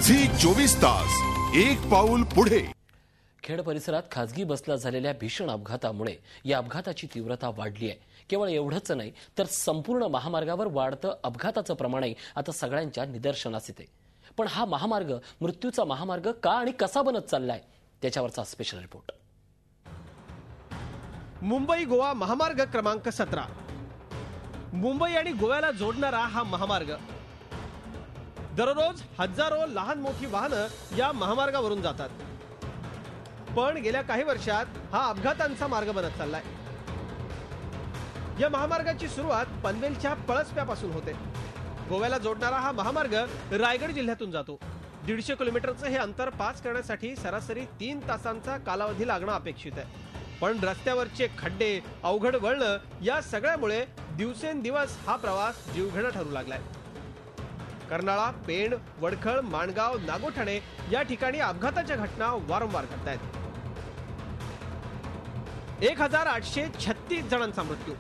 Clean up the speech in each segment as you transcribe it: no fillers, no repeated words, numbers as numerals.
Zee 24 तास एक पाऊल पुढे। खेड परिसरात खासगी बसला झालेल्या भीषण अपघातामुळे या अपघाताची तीव्रता वाढली आहे। केवळ एवढंच नाही तर संपूर्ण महामार्गावर वाढतं अपघाताचं प्रमाणही आता सगळ्यांच्या निदर्शनास येते। पण हा महामार्ग मृत्यूचा महामार्ग का आणि कसा बनत चाललाय त्याच्यावरचा स्पेशल रिपोर्ट। मुंबई गोवा महामार्ग क्रमांक 17 मुंबई आणि गोव्याला जोडणारा हा महामार्ग दररोज हजारो लहान मोठी वाहनं या महामार्गावरून जातात। पण गेल्या काही वर्षात हा अपघातांचा मार्ग बनत चाललाय। या महामार्गाची सुरुवात पनवेलच्या पळसप्यापासून होते। गोव्याला जोडणारा हा महामार्ग रायगड जिल्ह्यातून जातो। 150 किलोमीटरचं हे अंतर पास करण्यासाठी सरासरी 3 तासांचा कालावधी लागणं अपेक्षित आहे। पण रस्त्यावरचे खड्डे, अवघड वळणं या सगळ्यामुळे दिवसेंदिवस हा प्रवास जीवघेणा ठरू लागलाय। कर्नाळा, पेण, वडखळ, माणगाव, नागोठणे या ठिकाणी अपघाताच्या घटना वारंवार घडत आहेत। 1836 जणांचा मृत्यू,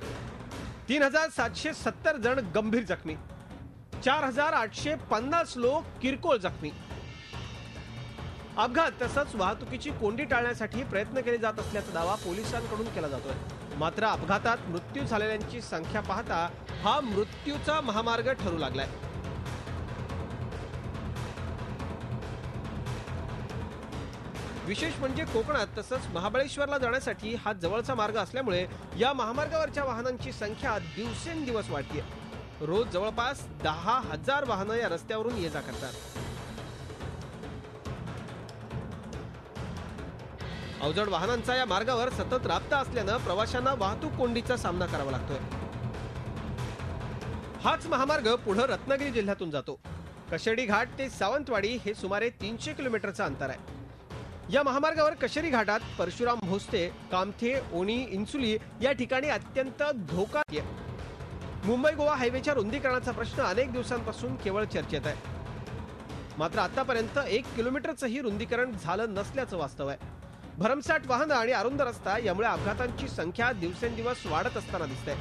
3770 जण गंभीर जखमी, 4850 लोक किरकोळ जखमी। अपघात तसंच वाहतुकीची कोंडी टाळण्यासाठी प्रयत्न केले जात असल्याचा दावा पोलिसांकडून केला जातोय। मात्र अपघातात मृत्यू झालेल्यांची संख्या पाहता हा मृत्यूचा महामार्ग ठरू लागलाय। विशेष म्हणजे कोकणात तसंच महाबळेश्वरला जाण्यासाठी हा जवळचा मार्ग असल्यामुळे या महामार्गावरच्या वाहनांची संख्या दिवसेंदिवस वाढते। रोज जवळपास 10,000 वाहनं या रस्त्यावरून ये जा करतात। अवजड वाहनांचा या मार्गावर सतत राबता असल्यानं प्रवाशांना वाहतूक कोंडीचा सामना करावा लागतोय। हाच महामार्ग पुढे रत्नागिरी जिल्ह्यातून जातो। कशेडी घाट ते सावंतवाडी हे सुमारे 300 किलोमीटरचं अंतर आहे। या महामार्गावर कशेरी घाटात परशुराम भोसते, कामथे, ओणी, इन्सुली या ठिकाणी अत्यंत धोका आहे। मुंबई गोवा हायवेच्या रुंदीकरणाचा प्रश्न अनेक दिवसांपासून केवळ चर्चेत आहे। मात्र आतापर्यंत 1 किलोमीटरचंही रुंदीकरण झालं नसल्याचं वास्तव आहे। भरमसाठ वाहनं आणि अरुंद रस्ता यामुळे अपघातांची संख्या दिवसेंदिवस वाढत असताना दिसते।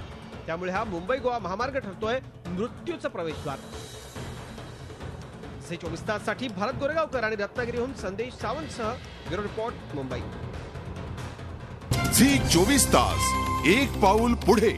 त्यामुळे हा मुंबई गोवा महामार्ग ठरतोय मृत्यूचं प्रवेशद्वार। झी 24 ताससाठी भारत गोरेगावकर आणि रत्नागिरीहून संदेश सावंतसह ब्युरो रिपोर्ट मुंबई। झी 24 तास एक पाऊल पुढे।